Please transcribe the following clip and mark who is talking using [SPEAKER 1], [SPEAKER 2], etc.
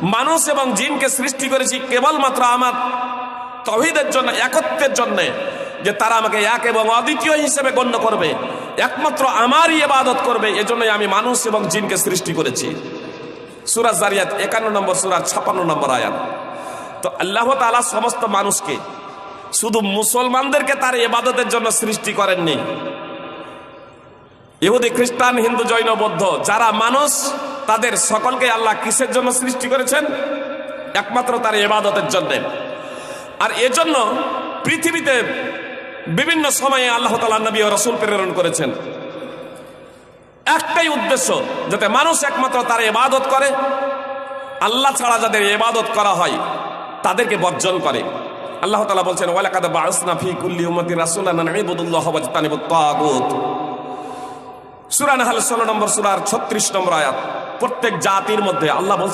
[SPEAKER 1] মানুষ এবং জিনকে সৃষ্টি করেছি কেবলমাত্র আমার তাওহীদের জন্য, একত্বের জন্য, যে তারা আমাকে এক এবং অদ্বিতীয় হিসেবে গণ্য করবে, একমাত্র আমারই ইবাদত করবে। এজন্যই আমি মানুষ এবং জিনকে সৃষ্টি করেছি। সূরা যারিয়াত 51 নম্বর সূরার 56 নম্বর আয়াত। তো আল্লাহ তাআলা সমস্ত মানুষকে, শুধু মুসলমানদেরকে তার ইবাদতের জন্য সৃষ্টি করেননি। ইহুদি, খ্রিস্টান, হিন্দু, জৈন, বৌদ্ধ যারা মানুষ, তাদের সকলকে আল্লাহ কিসের জন্য সৃষ্টি করেছেন? একমাত্র তার ইবাদতের জন্য। আর এজন্য পৃথিবীতে বিভিন্ন সময়ে আল্লাহ তাআলা নবী ও রাসূল প্রেরণ করেছেন, একটাই উদ্দেশ্য, যাতে মানুষ একমাত্র তার ইবাদত করে, আল্লাহ ছাড়া যাদের ইবাদত করা হয় তাদেরকে বর্জন করে। আল্লাহ তাআলা বলছেন, ওয়ালাকাদ বা'আসনা ফী কুল্লি উম্মাতিন রাসূলান আন ইবুদুল্লাহ ওয়াজতানিবুত তাগুত। সূরা নাহল 16 নম্বর সূরার 36 নম্বর আয়াত। প্রত্যেক জাতির মধ্যে আল্লাহ